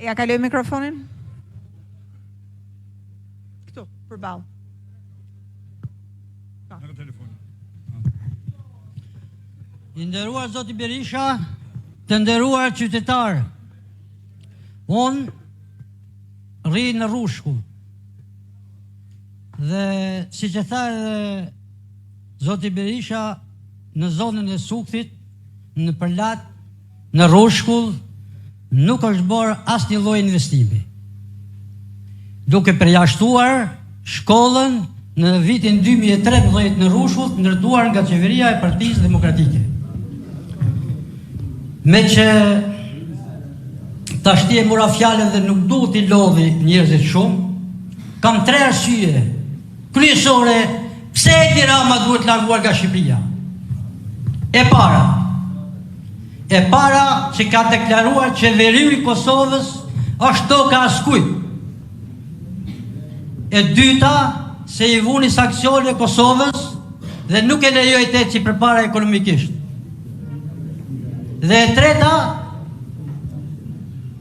Ja kaloj mikrofonin. Këtu, përballë. I nderuar zoti Berisha, të nderuar qytetarë, unë rri në Rushkull. Dhe si që tha edhe zoti Berisha, në zonën e Sukthit, në Përlat, në Rushkull, nuk është bërë asnjë lloj investimi. Duke përjashtuar shkollën në vitin 2013 në Rushkull, ndërtuar nga qeveria e Partisë Demokratike. Me që tashti e mora fjallën dhe nuk duhet t'i lodhi njerëzit shumë, kam 3 arsye kryesore pse Edi Rama duhet larguar nga Shqipëria. E para që ka deklaruar qeveriu i Kosovës është toka askujt. E dyta se i vuni sanksione Kosovës dhe nuk e lejoj të eci përpara ekonomikisht. Dhe e treta,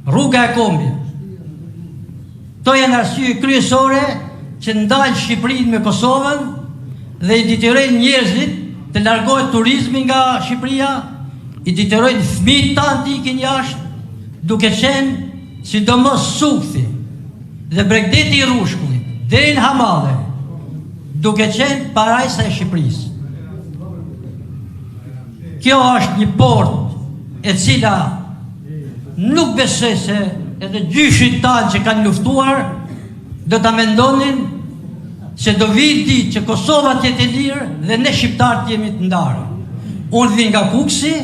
rruga e kombit. To janë arsye kryesore që ndalë Shqipërinë me Kosovën dhe i ditërojnë njerëzit të largohet turizmi nga Shqipëria, i ditërojnë fëmijët tanë të ikin jashtë, duke qenë sidomos Sukthi dhe Bregdeti i Rushkullit, deri në Hamadhe, duke qenë parajsa e Shqipërisë. Kjo është një port e cila nuk besoj se edhe gjyshit tanë që kanë luftuar do ta mendonin se do vijë ditë që Kosova të jetë e lirë dhe ne shqiptarët jemi të ndarë. Unë vi nga Kuksi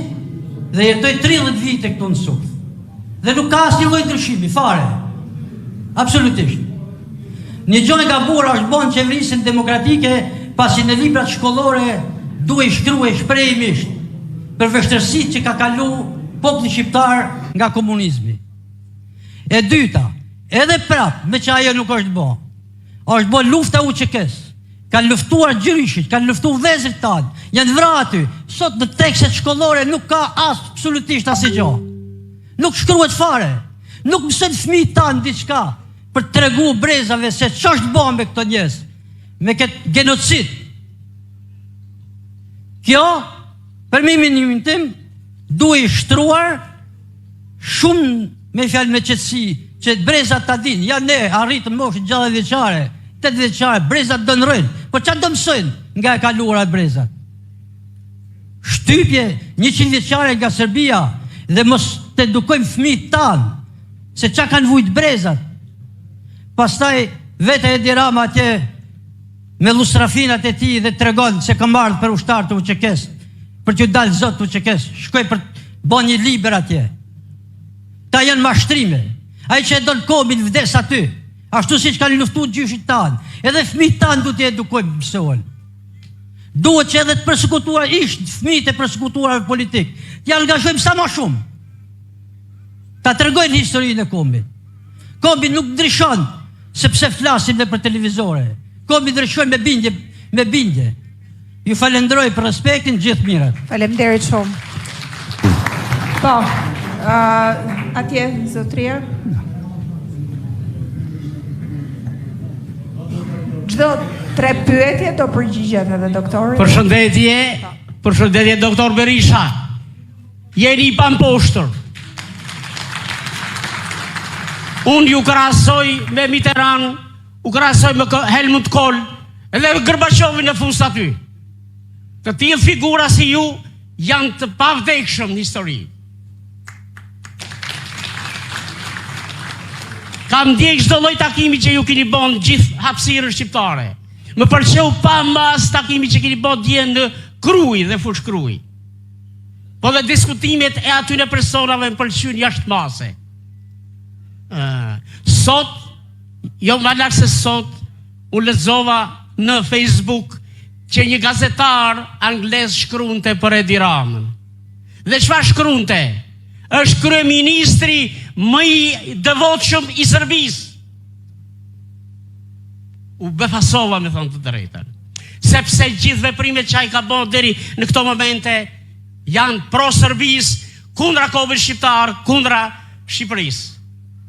dhe jetoj 30 vite këtu në Sukth. Dhe nuk ka asnjë lloj ndryshimi fare. Absolutisht. Një gjë e gabuar është bën qeverisën demokratike pasi në librat shkollore duhet shkruaj shprehimisht për vështirësitë që ka kalu populli shqiptar nga komunizmi. E dyta, edhe prap, me që ajo nuk është bo, është bo lufta UÇK-s, kanë luftuar gjyrishit, kanë luftuar vëllezërit tanë, janë vrarë aty. Sot në tekstet shkollore nuk ka absolutisht asnjë gjë. Nuk shkruhet fare, nuk mësojnë fëmijët tanë diçka për të treguar brezave se ç'është bën me këto njerëz, me këtë genocid. Kjo për minimin tim, duhe i shtruar shumë me fjalë me qetësi, që brezat ta dinë, ja ne arritëm moshën 60 vjeçare, 8 vjeçare, brezat do ndrojnë, po çfarë do mësojnë nga e kaluara brezat? Shtypje 100 vjeçare nga Serbia dhe mos të edukojmë fëmijët tanë se çka kanë vujt brezat. Pastaj vetë Edi Rama atje me lustrafinat e tij dhe tregon se ka marrë për ushtar të UÇK-s, për t'ju dalë zot të UÇK-s, shkoj për bën një liber atje. Ta janë mashtrime. Ai që e don kombin vdes aty, ashtu siç kanë luftuar gjyshit tanë. Edhe fëmijët tanë duhet t'i edukojmë mësohen. Duhet që edhe të përsekutuar fëmijët e përsekutuar politik, t'i angazhojmë sa më shumë. Ta tregojnë historinë e kombit. Kombi nuk ndryshon sepse flasim dhe për televizore. Kombi ndryshon me bindje. Ju falenderoj për respektin, gjithë mirat. Faleminderit shumë. Po, atje, zotria. Çdo 3 pyetje do përgjigjet edhe doktori. Përshëndetje doktor Berisha. Jeni i pamposhtur. Unë ju krahasoj me Mitterrand, u krahasoj me Helmut Kohl, edhe Gorbaçovin në fust aty. Të tillë figura si ju janë të pavdekshëm në histori. Kam ndjek çdo lloj takimi që ju keni bën gjithë hapësirën shqiptare. Më pëlqeu pa mas takimi që keni bën dje në Kruj dhe Fushkruj. Po dhe diskutimet e atyre personave më pëlqyen jashtëmase. Sot, jo më lak se sot, u lexova në Facebook që një gazetar anglez shkruante për Edi Ramën. Dhe çfarë shkruante? Është kryeministri më i devotshëm i Serbisë. U befasova, me thënë të drejtën. Sepse gjithë veprimet që ai ka bërë deri në këto momente janë pro Serbisë, kundra kombit shqiptar, kundra Shqipërisë.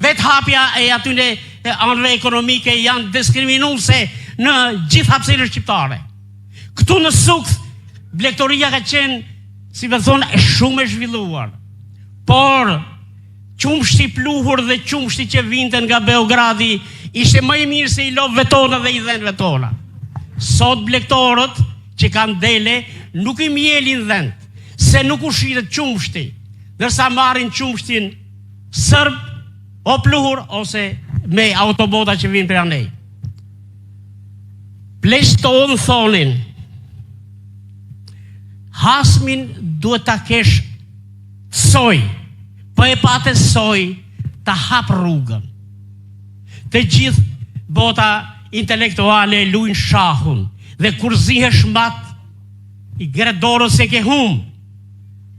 Dhe vetë hapja e atyne anëve ekonomike janë diskriminuese në gjithë hapësirën shqiptare. Këtu në Sukth, blegtoria ka qenë, si me thonë, shumë e zhvilluar. Por, qumshti pluhur dhe qumshti që vinte nga Beogradi, ishte më i mirë se i lopëve tona dhe i dhenëve tona. Sot blegtorët që kanë dele, nuk i mjelin dhend, se nuk ushitet qumshti, dërsa marrin qumshtin sërb, o pluhur, ose me autobota që vinë për anej. Pleqtonë thonin, hasmin duhet ta kesh soj, po e pate soj ta hap rrugën. Të gjithë bota intelektuale luajnë shahun, dhe kur zihesh mat, i gredorët se ke hum.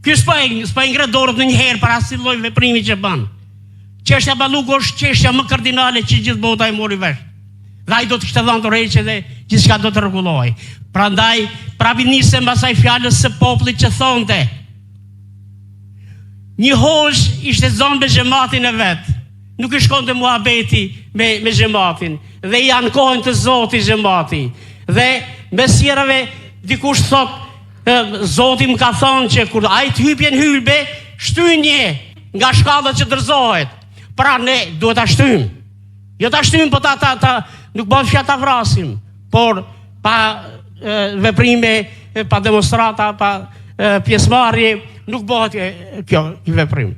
Ky s'pa i gredorët në njëherë para si lloj veprimi që bën. Çështja Balluku është çështja më kardinale që gjithë bota e mori vesh. Dhe ai do të kishte dhënë dorëheqje dhe gjithçka do të rregullohej. Prandaj, prapi nisem asaj fjalës së popullit që thonte: një hoxh ishte zonë me xhamatin e vet. Nuk i shkonte muhabeti me xhamatin. Dhe i ankohen të Zotit xhamati. Dhe mesierave dikush thot, Zoti më ka thonë që kur ai të hypjen hylbe, shtynje nga shkalla që dërzohet. Pra ne duhet ta shtym. Jo ta shtym, po ta nuk bën fjalë ta vrasim, por pa veprime, pa demonstrata, pa pjesëmarrje, nuk bëhet kjo veprim.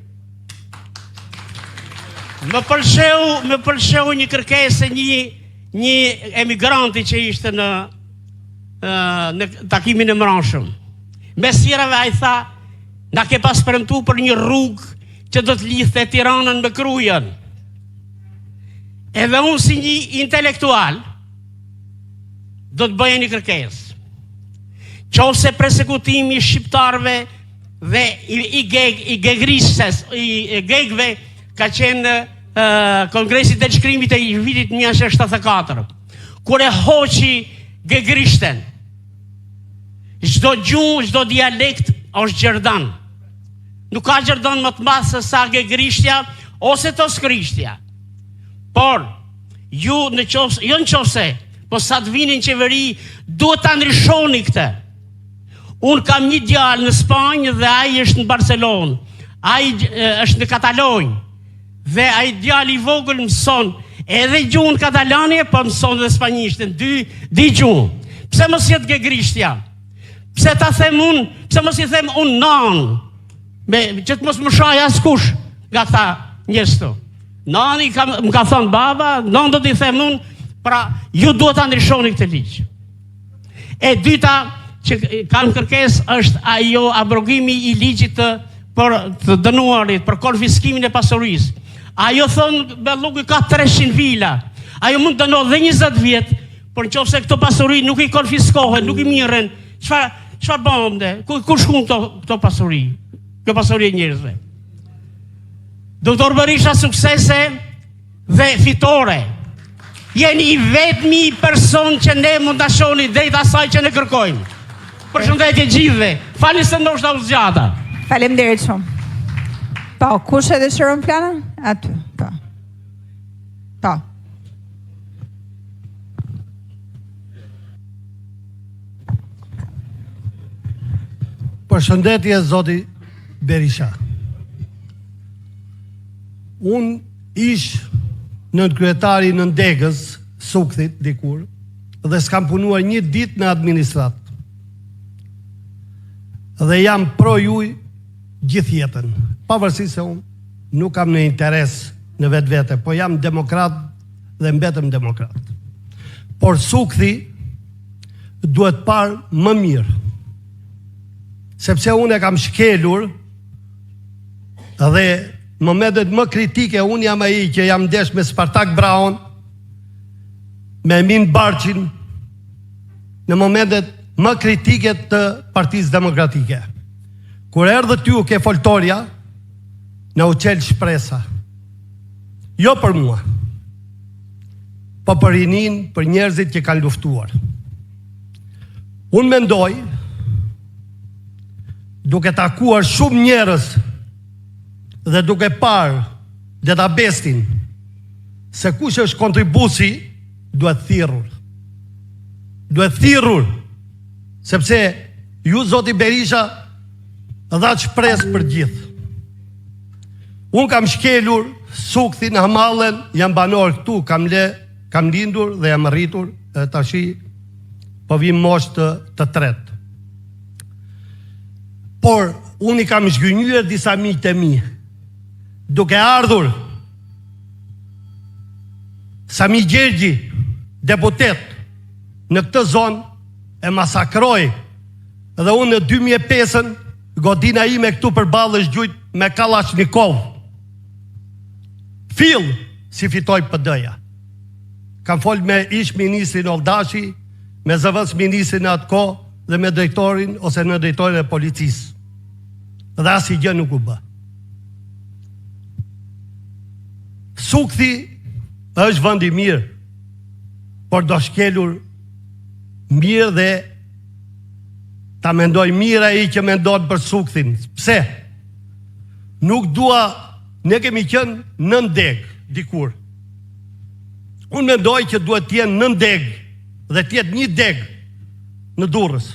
Më pëlqeu një kërkesë një emigranti që ishte në takimin e mranshëm. Mesierave ai tha, na ke pas premtu për një rrugë që do të lidhte Tiranën me Krujën. Edhe unë si një intelektual do të bëja një kërkesë. Qofse persekutimi i shqiptarëve dhe i gegve ka qenë Kongresi i Shkrimit e vitit 1974, kur e hoqi gegrishten. Çdo gjuhë, çdo dialekt është gjerdan. Nuk ka gjerdan më të madh se sa gegrishtja ose toskristja. Por ju në qofse, po sa të vinin qeveri, duhet ta ndryshoni këtë. Unë kam një djalë në Spanjë dhe ai është në Barcelonë. Ai është në Katalonjë. Dhe ai djali i vogël mëson edhe gjuhën katalane, po mëson edhe spanjishtën, dy gjuhë. Pse mos jetë gegrishtja? Pse ta them unë, pse mos i them unë nan? Që të mos më shaj askush nga këta njerëz këtu. Nani më ka thonë baba, nan do t'i them unë, pra ju duhet ta ndryshoni këtë ligj. E dyta që kam kërkesë është ajo abrogimi i ligjit të dënuarit për konfiskimin e pasurisë. Ajo thonë Balluku ka 300 vila. Ajo mund të dënohet dhe 20 vjet, por nëse këto pasuri nuk i konfiskohen, nuk i mirren, çfarë bëmë? Ku shkon këto pasuri? Kjo pasuri e njerëzve. Doktor Berisha, suksese dhe fitore. Jeni i vetmi person që ne mund ta shohni drejt asaj që ne kërkojmë. Përshëndetje gjithëve. Falni se ndoshta u zgjata. Faleminderit shumë. Po, kush e dëshiron planën? Aty, po. Po. Përshëndetje zoti Berisha. Unë ish nënkryetari në Degës, Sukthit, dikur, dhe s'kam punuar një ditë në administrat. Dhe jam pro juj gjithë jetën. Pavarësisht se unë nuk kam në interes në vetë, po jam demokrat dhe mbetëm demokrat. Por Sukthi duhet parë më mirë. Sepse unë e kam shkelur dhe në momentet më kritike unë jam ai që jam ndesh me Spartak Braun, me Emin Barqin, në momentet më kritike të Partisë Demokratike. Kur erdhë ty u ke foltoria, në u qelë shpresa. Jo për mua, po për rinin, për njerëzit që kanë luftuar. Unë mendoj, duke takuar shumë njerëz dhe duke parë databestin se kush është kontribusi, duhet thirrur. Duhet thirrur, sepse ju, zoti Berisha, dha shpresë për gjithë. Unë kam shkelur Sukthin, Hamallen, jam banor këtu, kam lindur dhe jam rritur, tashi po vim moshë të tretë. Por unë i kam zgjynjyer disa miqtë e mi, duke ardhur Sami Gjergji, deputet, në këtë zonë e masakroi, dhe unë në 2005-ën godina ime këtu përballë është gjujt me Kalashnikov. Fill si fitoj PD-ja. Kam fol me ish ministrin Ovdashi, me zëvendës ministrin atë kohë dhe me drejtorin ose në drejtorin e policisë. Dhe asnjë gjë nuk u bë. Sukthi është vend i mirë, por do shkelur mirë dhe ta mendoj mirë ai që mendon për Sukthin. Pse? Nuk dua, ne kemi qenë nën deg dikur. Unë mendoj që duhet të jenë nën deg dhe të jetë një deg në Durrës.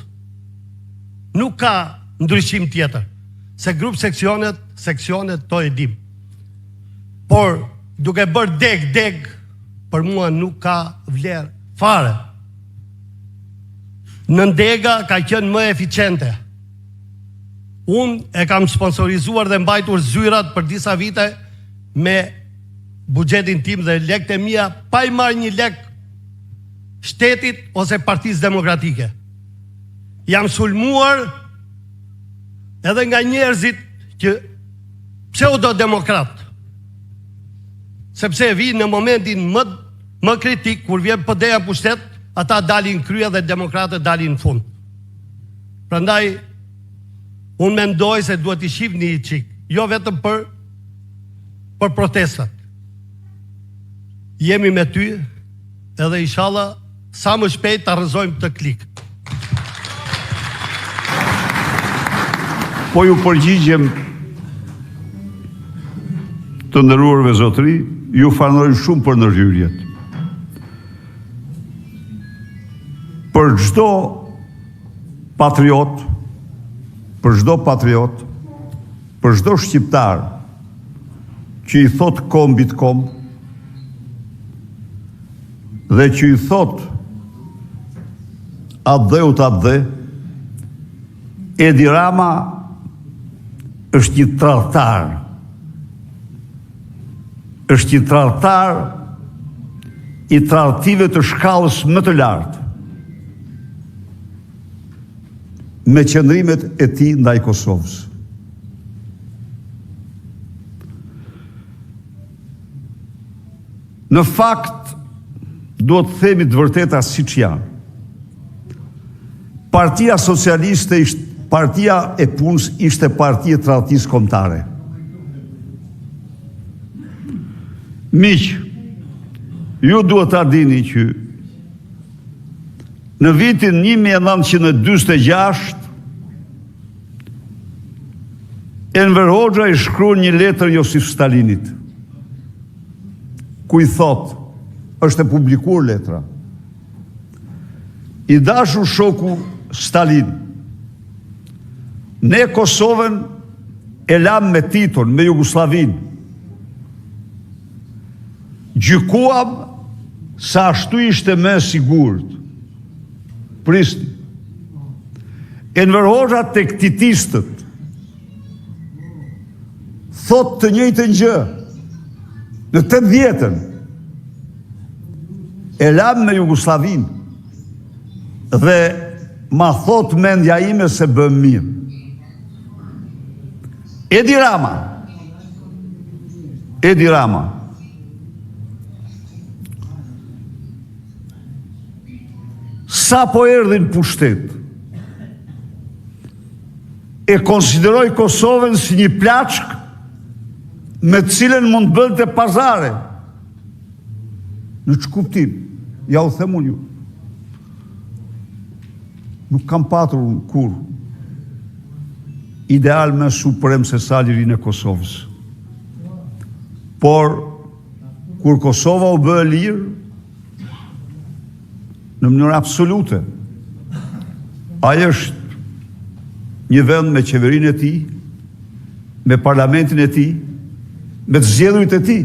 Nuk ka ndryshim tjetër. Se grup seksionet to e dim. Por duke bërë deg, për mua nuk ka vlerë fare. Nën dega ka qenë më eficiente. Unë e kam sponsorizuar dhe mbajtur zyrat për disa vite me buxhetin tim dhe lekët e mia, pa i marrë një lek shtetit ose Partisë Demokratike. Jam sulmuar edhe nga njerëzit që pseudo-demokrat, sepse vi në momentin më kritik, kur vjen PD-ja pushtet, ata dalin krye dhe demokratët dalin në fund. Prandaj, unë mendoj se duhet i shihni një çik, jo vetëm për protestat. Jemi me ty, edhe inshallah sa më shpejt ta rrëzojmë të klik. Po ju përgjigjem të nderuarve zotëri, ju falenderoj shumë për ndërhyrjet. Për çdo patriot, për çdo shqiptar që i thot kombit kom dhe që i thot atë dhe, Edi Rama është një tradhtar. Është një tradhtar i tradhtive të shkallës më të lartë, me qëndrimet e tij ndaj Kosovës. Në fakt, duhet të themi të vërteta siç janë. Partia Socialiste ishte Partia e Punës, ishte partia e tradhtisë kombëtare. Miq, ju duhet ta dini që në vitin 1946 Enver Hoxha i shkruan një letër Josif Stalinit, ku i thot, është e publikuar letra: I dashur shoku Stalin, ne Kosovën e lam me Titon, me Jugosllavin. Gjykuam sa ashtu ishte më e sigurt. Prisni. Enver Hoxha tek titistët thot të njëjtën gjë. Në 80-ën e lam me Jugosllavin dhe ma thot mendja ime se bëm mirë. Edi Rama sa po erdhin pushtet e konsideroj Kosovën si një plaçk me cilën mund bënte pazare. Në ç'kuptim? Ja u them unë ju. Nuk kam patur kur ideal më suprem se sa lirinë e Kosovës. Por kur Kosova u bë e lirë, në mënyrë absolute, ai është një vend me qeverinë e tij, me parlamentin e tij, me të zgjedhurit e tij.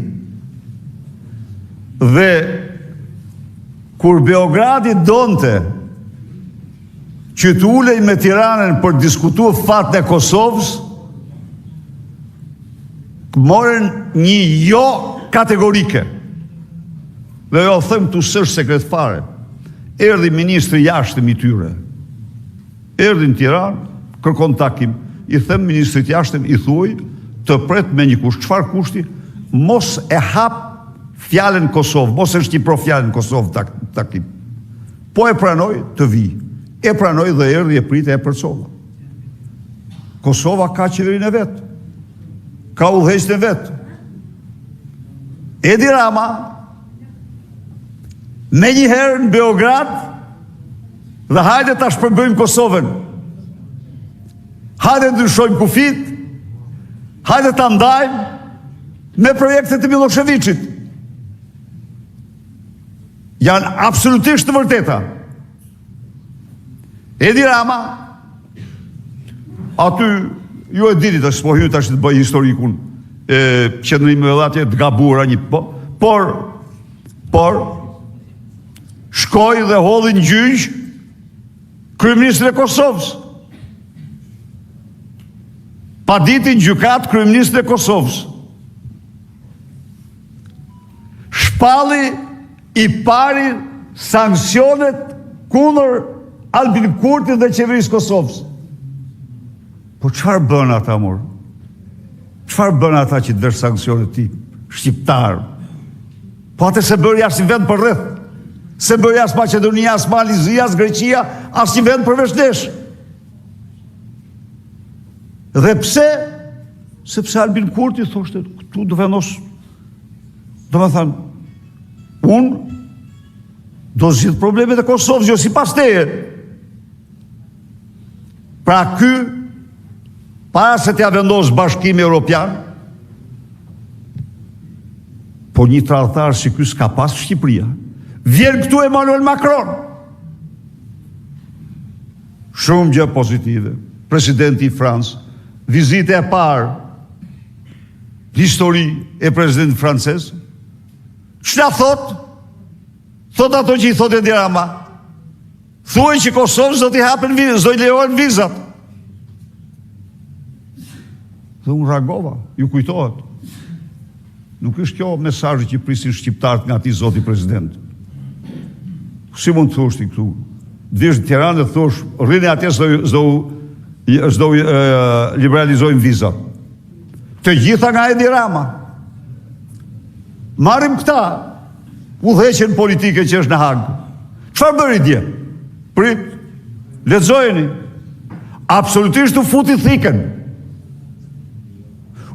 Dhe kur Beogradi donte që të ulej me Tiranën për diskutuar fatin e Kosovës, morën një jo kategorike. Dhe jo them tu s'është sekret fare. Erdhi ministri jashtëm i tyre. Erdhi në Tiranë, kërkon takim. I them ministrit jashtëm, i thuaj të pret me një kusht. Çfarë kushti? Mos e hap fjalën Kosovë, mos e shqipro fjalën Kosovë takim. Po e pranoj të vi. E pranoj dhe erdhi e prite e përcova. Kosova ka qeverinë e vet. Ka udhëheqjen e vet. Edi Rama me njëherë në Beograd dhe hajde ta shpërbëjmë Kosovën. Hajde ndryshojmë kufit, hajde ta ndajmë me projektet e Miloševićit. Janë absolutisht të vërteta. Edi Rama, aty, ju e dini tash, po hyn tash të bëj historikun e qendrimeve atje të gabuara një por shkoi dhe hodhi në gjyq kryeministrin e Kosovës. Pa ditin gjykat kryeministrin e Kosovës. Shpalli i pari sanksionet kundër Albin Kurtit dhe qeverisë Kosovës. Po çfarë bën ata mor? Çfarë bën ata që të vesh sanksionet ti? Shqiptar. Po atë se bërë jashtë vend për rreth. Se bërë jashtë Maqedonia, as Malizia, as Greqia, as një vend për veçnesh. Dhe pse? Sepse Albin Kurti thoshte, këtu do vendos. Do të thënë, unë do zgjidh problemet e Kosovës, jo sipas teje. Pra ky, para se t'ja vendos Bashkimi Evropian, po një tradhtar si ky s'ka pas Shqipëria. Vjen këtu Emmanuel Macron. Shumë gjë pozitive. Presidenti i Francë, vizite e parë në histori e presidentit francez. Ç'na thot? Thot ato që i thot Edi Rama. Thuaj që Kosovës do t'i hapen vizat, do i lejohen vizat. Dhe unë reagova, ju kujtohet. Nuk është kjo mesazhi që prisin shqiptarët nga ati zoti president. Si mund të thosh ti këtu? Dvish në Tiranë dhe thosh, rrini atje s'do liberalizojnë vizat. Të gjitha nga Edi Rama. Marrim këta, udhëheqjen politike që është në Hagë. Çfarë bëri dje? Prit, lexojeni. Absolutisht u futi thikën.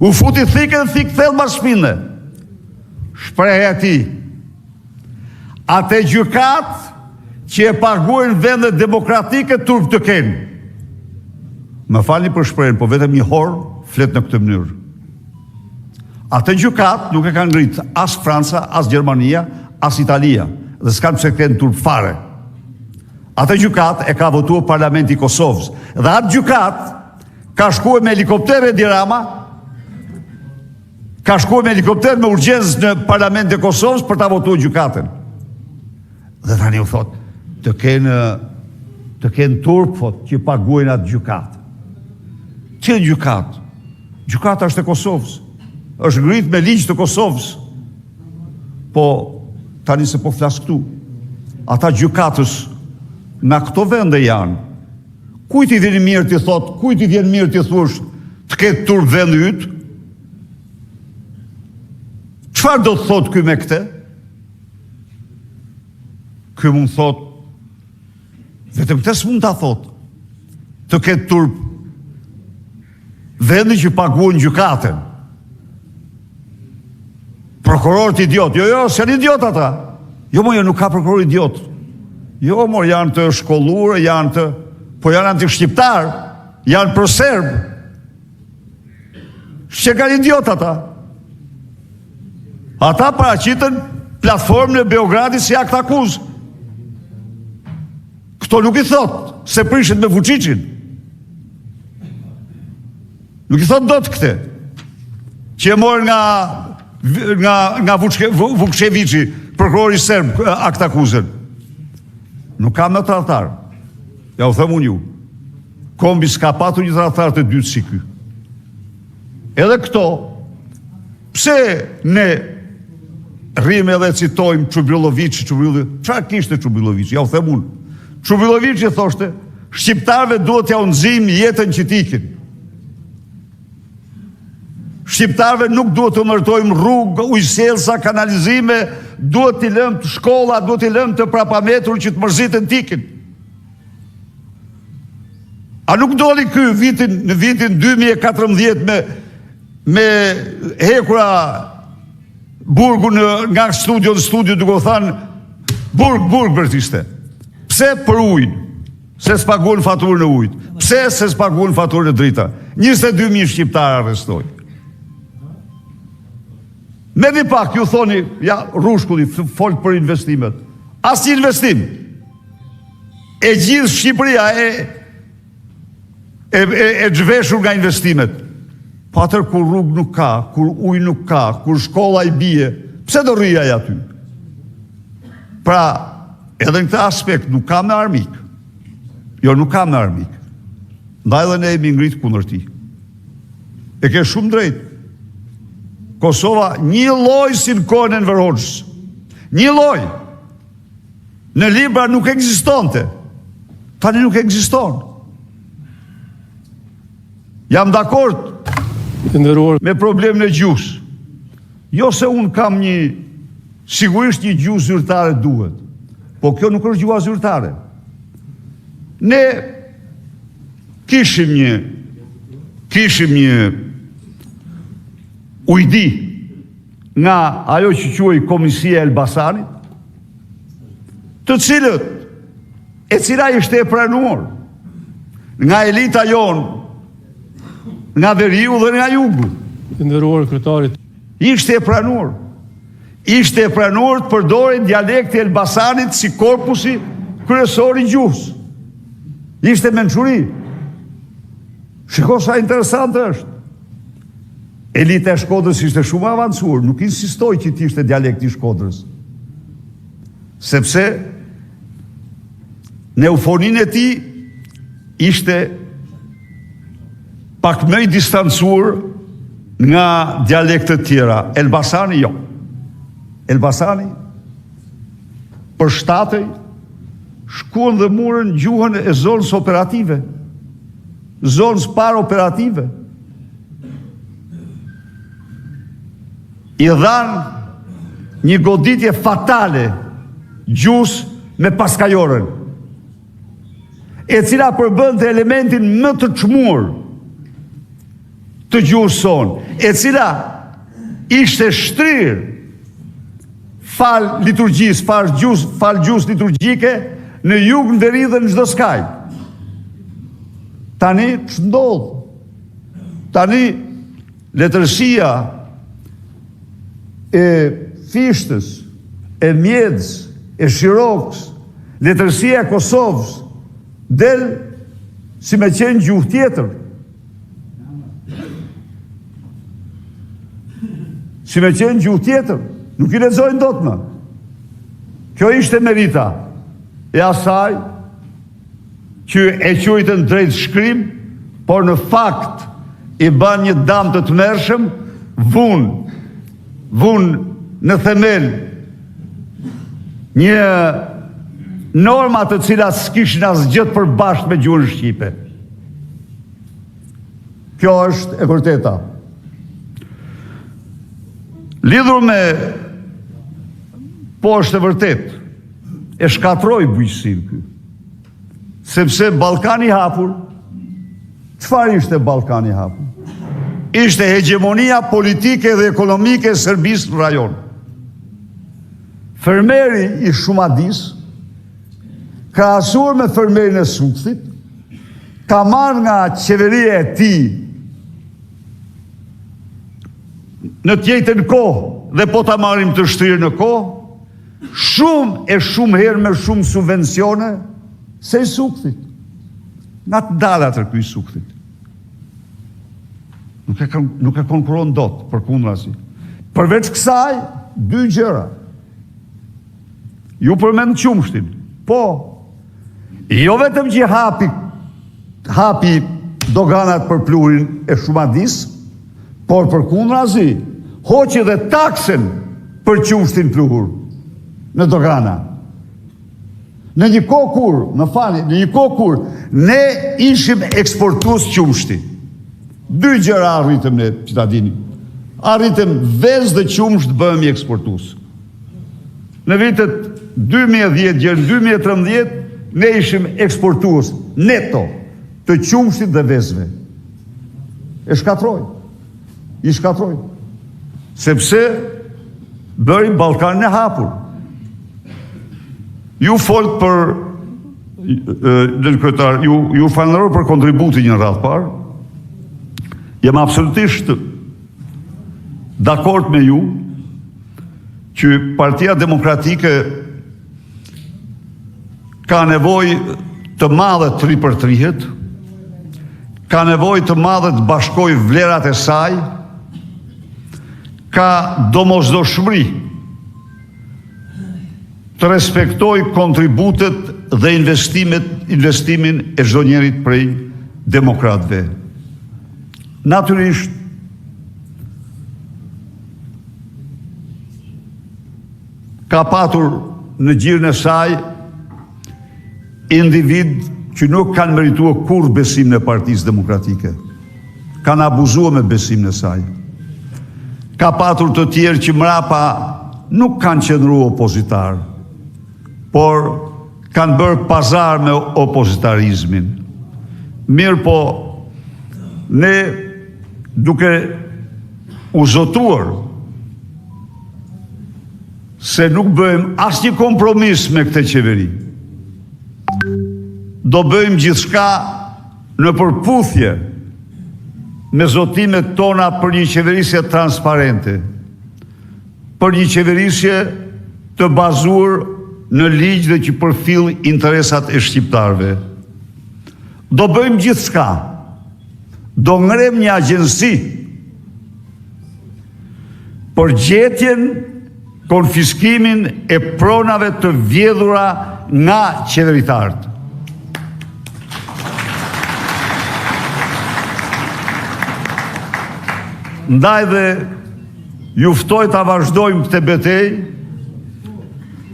U futi thikën, thikë thellë mas shpine. Shprehja e tij. Atë gjykat që e paguajnë vendet demokratike turp të kenë. Më falni për shprehjen, po vetëm një hor flet në këtë mënyrë. Atë gjykat nuk e kanë ngrit as Franca, as Gjermania, as Italia, dhe s'kan pse kënë turp fare. Atë gjykat e ka votuar parlamenti i Kosovës. Dhe atë gjykat ka shkuar me helikopter Edi Rama, ka shkuar me helikopter me urgjencë në parlamentin e Kosovës për ta votuar gjykatën. Dhe tani u thot, të kenë turp, thot, që paguajnë atë gjykat. Që gjykat? Gjykata është e Kosovës. Është ngrit me ligj të Kosovës. Po tani se po flas këtu. Ata gjykatës nga këto vende janë. Kujt i vjen mirë ti thot, kujt i vjen mirë ti thush, të ketë turp vendi yt? Çfarë do të thot ky me këtë? Ky mund thot, vetëm këtë s'mund ta thot. Të ketë turp vendi që paguajnë gjykatën. Prokurorët idiot. Jo, s'janë idiot ata. Jo, nuk ka prokuror idiot. Jo, janë të shkolluar, po janë anti-shqiptar, janë pro-serb. Që kanë idiot ata. Ata paraqitën platformën e Beogradit si akt akuzë. Këto nuk i thot se prishet me Vučićin. Nuk i thot dot këte. Që e morë nga Vukševići, prokurori serb, akt akuzën. Nuk kam në tradhtar. Ja u them unë ju. Kombi s'ka patur një tradhtar të dytë si ky. Edhe këto, pse ne rrimë edhe citojmë Çubrilović, çfarë kishte Çubrilović? Ja u them unë. Çubrilović thoshte, shqiptarëve duhet t'ja unëzim jetën që t'ikin. Shqiptarëve nuk duhet të mërtojmë rrugë, ujëselsa, kanalizime, duhet t'i lëmë të shkolla, duhet t'i lëmë të prapametur që të mërzitën t'ikin. A nuk doli ky në vitin 2014 me hekura burgu nga studio duke u thanë burg bërtiste. Pse për ujnë? Se s'paguën faturën e ujtë. Pse se s'paguën faturën e drita? 22.000 shqiptarë arrestoj. Me një pak, ju thoni, ja, rushkulli, folë për investimet. As një investim. E gjithë Shqipëria e zhveshur nga investimet. Patër kur rrugë nuk ka, kur ujë nuk ka, kur shkolla i bie, pse do rrijaj aty? Pra, edhe në këtë aspekt nuk kam në armik. Jo, nuk kam në armik. Ndaj dhe ne jemi ngritë kundër ti. E ke shumë drejtë. Kosova një loj si në kohën e Enver Hoxhës. Një loj. Në libra nuk ekzistonte. Tani nuk ekziston. Jam dakord me problemin e gjuhës. Jo se unë kam sigurisht një gjuhë zyrtare duhet. Po kjo nuk është gjuha zyrtare. Ne kishim një ujdi nga ajo që quaj Komisia Elbasanit, të cilët, e cila ishte e pranuar nga elita jonë, nga veriu dhe nga jugu. Nderuar kryetarit. Ishte e pranuar. Ishte e pranuar të përdorin dialekti Elbasanit si korpusi kryesor i gjuhës. Ishte mençuri. Shiko sa interesante është. Elita e Shkodrës ishte shumë avancuar, nuk insistoj që t'ishte dialekti i Shkodrës. Sepse në eufonin e ti ishte pak më i distancuar nga dialektet tjera. Elbasani jo. Elbasani për shtatej shkuan dhe murën gjuhën e zonës operative, zonës par operative. I dhanë një goditje fatale gjuhës me paskajorën, e cila përbënte elementin më të çmuar të gjuhës sonë, e cila ishte shtrirë fal liturgjisë, fal gjuhës liturgjike në jug, në veri dhe në çdo skaj. Tani ç'ndodh? Tani letërsia e Fishtës, e Mjedës, e Shirokës, letërsia e Kosovës del si me qenë gjuhë tjetër. Si me qenë gjuhë tjetër. Nuk i lexojnë dot më. Kjo ishte merita e asaj që e quajtën drejt shkrim, por në fakt i ban një dam të tmerrshëm, vun në themel një norma të cilat s'kishin asgjë të përbashkët me gjuhën shqipe. Kjo është e vërteta. Lidhur me po është e vërtet, e shkatroi bujqësinë ky. Sepse Ballkani i hapur, çfarë ishte Ballkani i hapur? Ishte hegemonia politike dhe ekonomike e Serbisë në rajon. Fermeri i Shumadis, krahasuar me fermerin e Sukthit, ka marrë nga qeveria e tij në të njëjtën kohë dhe po ta marrim të shtrirë në kohë, shumë herë me shumë subvencione se i sukthit. Nga të dalë atër këj sukthit. Nuk e konkuron dot, për kundra si. Përveç kësaj, 2 gjëra. Ju përmend qumshtin. Po, jo vetëm që hapi doganat për plurin e Shumadis, por për kundra si, hoqi dhe taksen për qumshtin pluhur në dogana. Në një kohë kur, ne ishim eksportues qumshti. 2 gjëra arritëm ne, që ta dini. Arritëm vezë dhe qumsht bëhemi eksportues. Në vitet 2010-2013, ne ishim eksportues neto të qumshtit dhe vezëve. I shkatroj. Sepse bërim Ballkanin e hapur. Ju folët për, ju falenderoj për kontributin një radhë parë. Jam absolutisht dakord me ju që Partia Demokratike ka nevojë të madhe të ripërtrihet, ka nevojë të madhe të bashkojë vlerat e saj, ka domosdoshmëri të respektoj kontributet dhe investimin e çdo njerit prej demokratëve. Natyrisht, ka patur në gjirën e saj individ që nuk kanë merituar kur besimin e Partisë Demokratike. Kanë abuzuar me besimin e saj. Ka patur të tjerë që mrapa nuk kanë qëndruar opozitar, por kanë bërë pazar me opozitarizmin. Mirë po, ne duke u zotuar se nuk bëjmë asnjë kompromis me këtë qeveri, do bëjmë gjithçka në përputhje me zotimet tona për një qeverisje transparente, për një qeverisje të bazuar në ligj dhe që përfill interesat e shqiptarëve. Do bëjmë gjithçka. Do ngrem një agjensi për gjetjen, konfiskimin e pronave të vjedhura nga qeveritarët. Ndaj dhe ju ftoj ta vazhdojmë këtë betejë.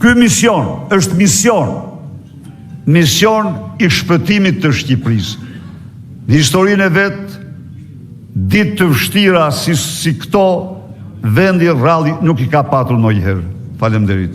Ky mision është mision i shpëtimit të Shqipërisë. Në historinë e vet, ditë të vështira si këto, vendi rralli nuk i ka patur ndonjëherë. Faleminderit.